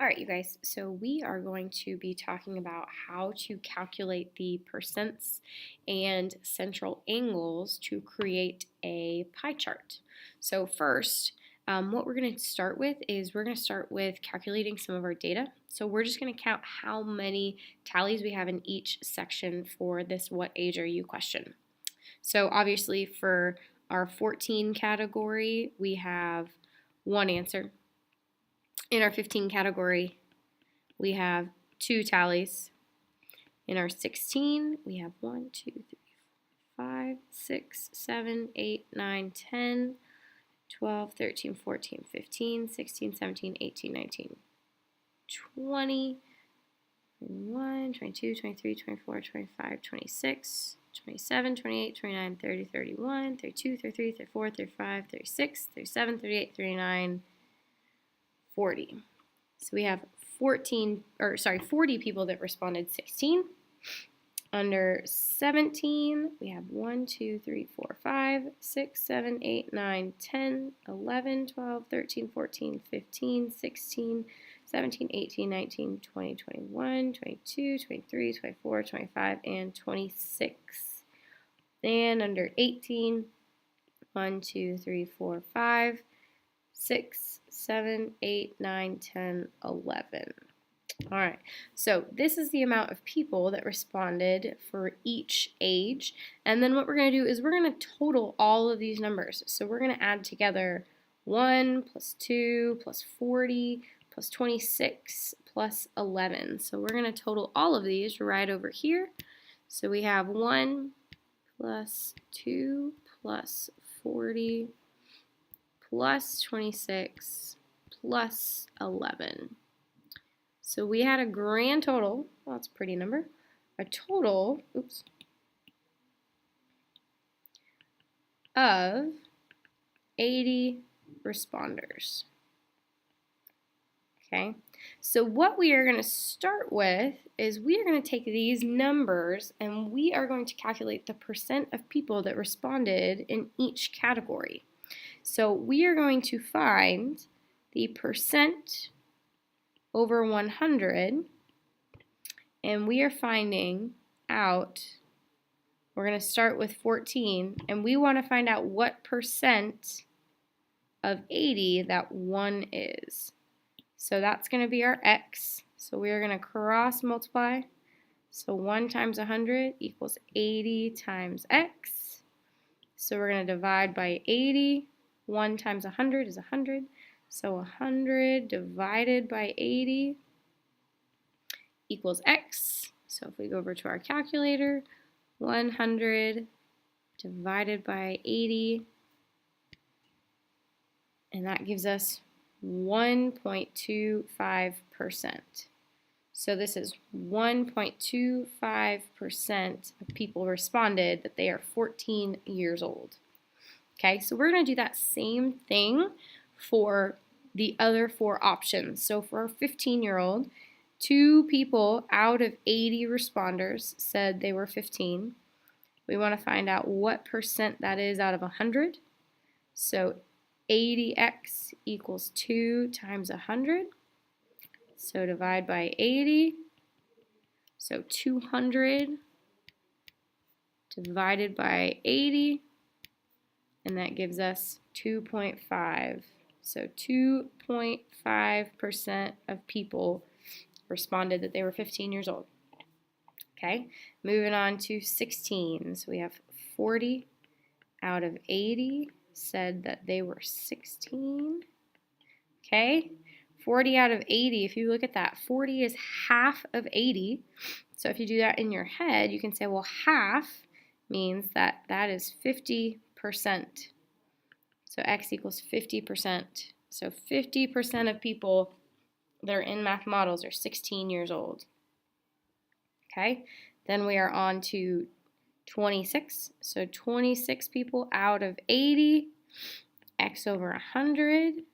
All right, you guys, so we are going to be talking about how to calculate the percents and central angles to create a pie chart. So first, what we're going to start with is we're going to start with calculating some of our data. So we're just going to count how many tallies we have in each section for this what age are you question. So obviously for our 14 category, we have one answer. In our 15 category, we have 2 tallies. In our 16, we have 1, 2, 3, 4, 5, 6, 7, 8, 9, 10, 12, 13, 14, 15, 16, 17, 18, 19, 20, 21, 22, 23, 24, 25, 26, 27, 28, 29, 30, 31, 32, 33, 34, 35, 36, 37, 38, 39, 40. So we have 40 people that responded 16. Under 17, we have 1, 2, 3, 4, 5, 6, 7, 8, 9, 10, 11, 12, 13, 14, 15, 16, 17, 18, 19, 20, 21, 22, 23, 24, 25, and 26. And under 18, 1, 2, 3, 4, 5, 6, 7, 8, 9, 10, 11. All right, so this is the amount of people that responded for each age. And then what we're going to do is we're going to total all of these numbers. So we're going to add together 1 plus 2 plus 40 plus 26 plus 11. So we're going to total all of these right over here. So we have 1 plus 2 plus 40 plus 26 plus 11. So we had a grand total, well, that's a pretty number, a total, of 80 responders. Okay, so what we are going to start with is we are going to take these numbers and we are going to calculate the percent of people that responded in each category. So we are going to find the percent over 100, and we are finding out, we're going to start with 14, and we want to find out what percent of 80 that 1 is. So that's going to be our x. So we are going to cross multiply. So 1 times 100 equals 80 times x. So we're going to divide by 80. 1 times 100 is 100. So 100 divided by 80 equals x. So if we go over to our calculator, 100 divided by 80, and that gives us 1.25%. So this is 1.25% of people responded that they are 14 years old. Okay, so we're going to do that same thing for the other 4 options. So for a 15-year-old, 2 people out of 80 responders said they were 15. We want to find out what percent that is out of 100. So 80x equals 2 times 100. So divide by 80. So 200 divided by 80. And that gives us 2.5. So 2.5% of people responded that they were 15 years old. Okay, moving on to 16. So we have 40 out of 80 said that they were 16. Okay, 40 out of 80, if you look at that, 40 is half of 80. So if you do that in your head, you can say, well, half means that that is 50%. So x equals 50%. So 50% of people that are in math models are 16 years old. Okay, then we are on to 26. So 26 people out of 80, x over 100.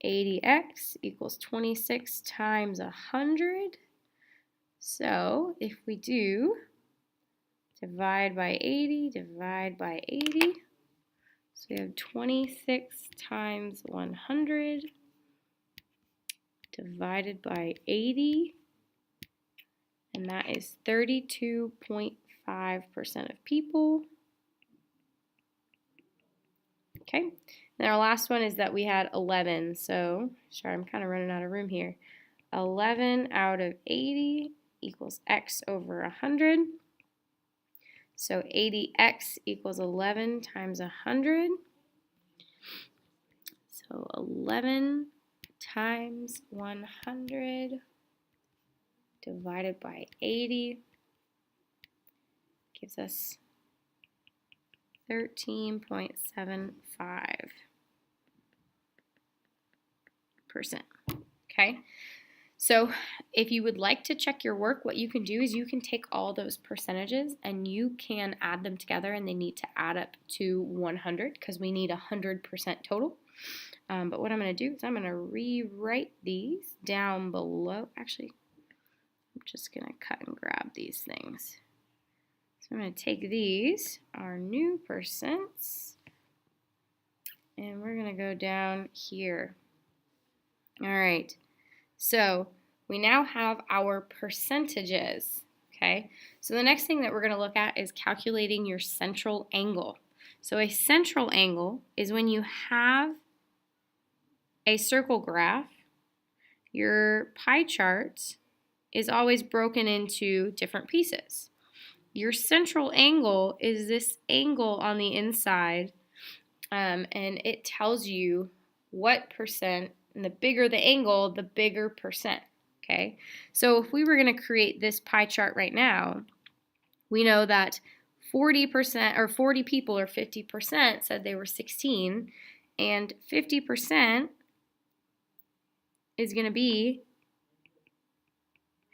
80x equals 26 times 100. So if we do divide by 80, divide by 80, so we have 26 times 100 divided by 80, and that is 32.5% of people. Okay, then our last one is that we had 11, so, sorry, I'm kind of running out of room here. 11 out of 80 equals x over 100. So 80x equals 11 times 100. So 11 times 100 divided by 80 gives us 13.75%. Okay? So if you would like to check your work, what you can do is you can take all those percentages and you can add them together, and they need to add up to 100 because we need 100% total. But what I'm going to do is I'm going to rewrite these down below. Actually, I'm just going to cut and grab these things. So I'm going to take these, our new percents, and we're going to go down here. All right. So we now have our percentages, okay? So the next thing that we're going to look at is calculating your central angle. So a central angle is when you have a circle graph, your pie chart is always broken into different pieces. Your central angle is this angle on the inside, and it tells you what percent. And the bigger the angle, the bigger percent, okay? So if we were going to create this pie chart right now, we know that 40% or 40 people or 50% said they were 16, and 50% is going to be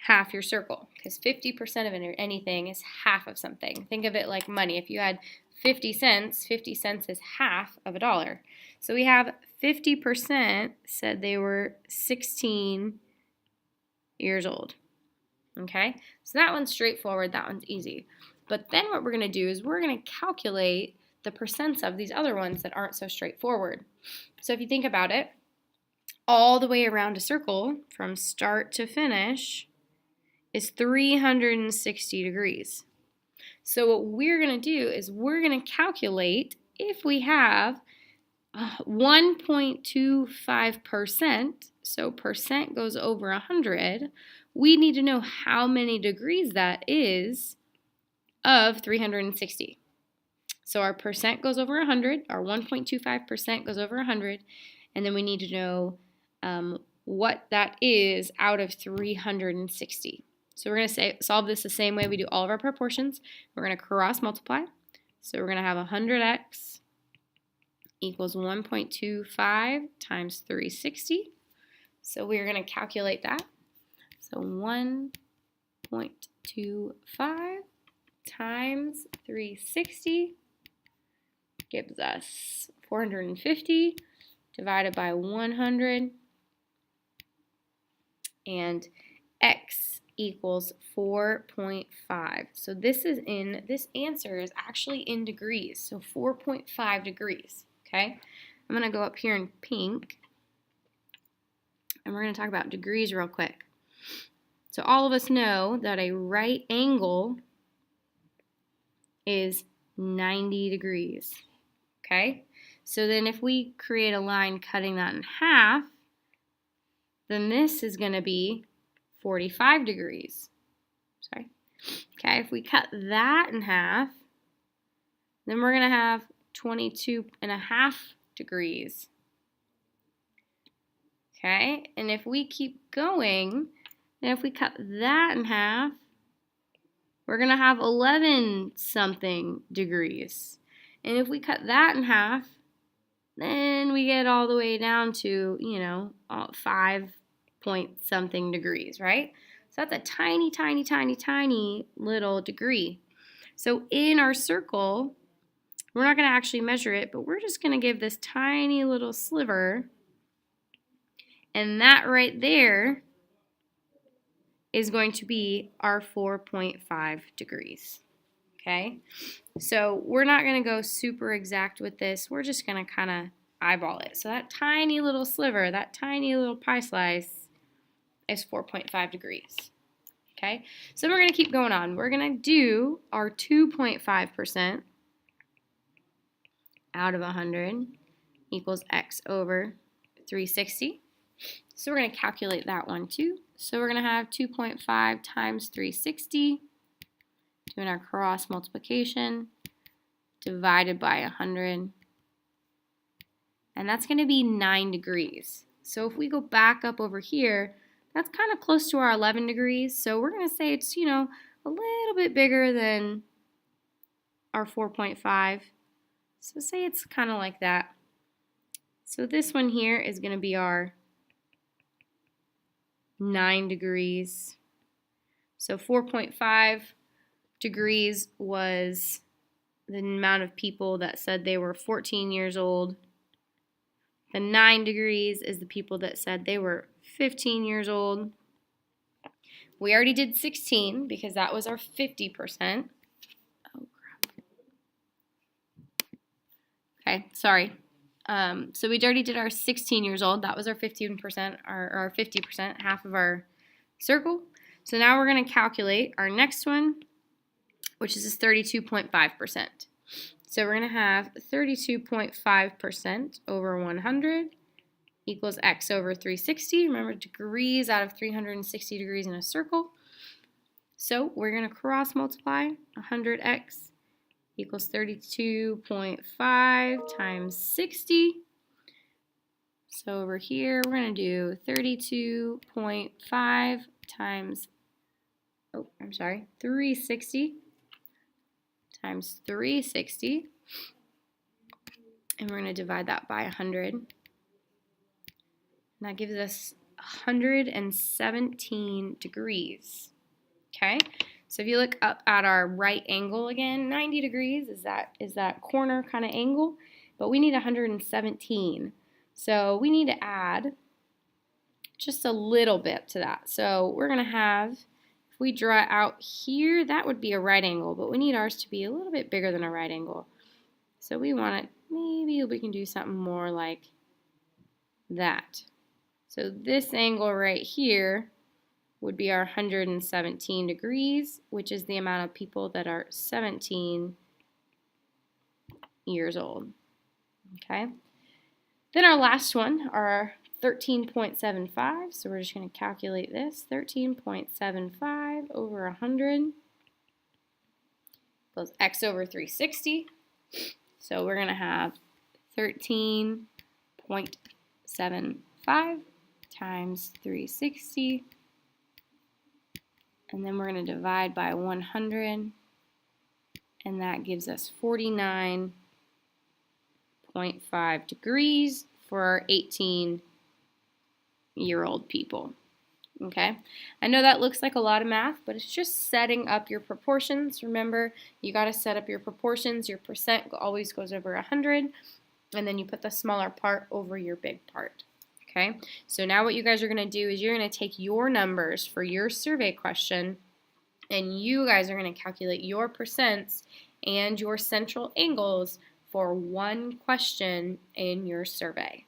half your circle, because 50% of anything is half of something. Think of it like money. If you had 50 cents is half of $1. So we have 50% said they were 16 years old. Okay, so that one's straightforward, that one's easy. But then what we're going to do is we're going to calculate the percents of these other ones that aren't so straightforward. So if you think about it, all the way around a circle from start to finish is 360 degrees. So what we're going to do is we're going to calculate if we have 1.25%, so percent goes over 100, we need to know how many degrees that is of 360. So our percent goes over 100, our 1.25% goes over 100, and then we need to know what that is out of 360. So we're going to solve this the same way we do all of our proportions. We're going to cross multiply. So we're going to have 100x equals 1.25 times 360. So we're going to calculate that. So 1.25 times 360 gives us 450 divided by 100, and x equals 4.5. So this answer is actually in degrees, so 4.5 degrees, okay? I'm going to go up here in pink, and we're going to talk about degrees real quick. So all of us know that a right angle is 90 degrees, okay? So then if we create a line cutting that in half, then this is going to be 45 degrees. Sorry. Okay, if we cut that in half, then we're going to have 22.5 degrees. Okay, and if we keep going, then if we cut that in half, we're going to have 11 something degrees. And if we cut that in half, then we get all the way down to, 5 point something degrees, right? So that's a tiny, tiny, tiny, tiny little degree. So in our circle, we're not going to actually measure it, but we're just going to give this tiny little sliver, and that right there is going to be our 4.5 degrees, okay? So we're not going to go super exact with this. We're just going to kind of eyeball it. So that tiny little sliver, that tiny little pie slice is 4.5 degrees. Okay, so we're going to keep going on. We're going to do our 2.5% out of 100 equals x over 360. So we're going to calculate that one too. So we're going to have 2.5 times 360, doing our cross multiplication, divided by 100. And that's going to be 9 degrees. So if we go back up over here, that's kind of close to our 11 degrees. So we're going to say it's, a little bit bigger than our 4.5. So say it's kind of like that. So this one here is going to be our 9 degrees. So 4.5 degrees was the amount of people that said they were 14 years old. The 9 degrees is the people that said they were 15 years old. We already did 16 because that was our 50%. Oh, crap. Okay, sorry. So we already did our 16 years old. That was our 15%, our 50%, half of our circle. So now we're going to calculate our next one, which is 32.5%. So we're going to have 32.5% over 100 equals x over 360. Remember, degrees out of 360 degrees in a circle. So we're going to cross multiply 100x equals 32.5 times 60. So over here, we're going to do 32.5 times, 360 times 360. And we're going to divide that by 100. And that gives us 117 degrees. Okay? So if you look up at our right angle again, 90 degrees is that corner kind of angle, but we need 117. So we need to add just a little bit to that. So we're going to have, if we draw out here, that would be a right angle, but we need ours to be a little bit bigger than a right angle. So we want it, maybe we can do something more like that. So this angle right here would be our 117 degrees, which is the amount of people that are 17 years old. Okay. Then our last one are 13.75. So we're just going to calculate this. 13.75 over 100 equals x over 360. So we're going to have 13.75 times 360. And then we're going to divide by 100. And that gives us 49.5 degrees for our 18-year-old people. Okay, I know that looks like a lot of math, but it's just setting up your proportions. Remember, you got to set up your proportions. Your percent always goes over 100, and then you put the smaller part over your big part. Okay, so now what you guys are going to do is you're going to take your numbers for your survey question, and you guys are going to calculate your percents and your central angles for one question in your survey.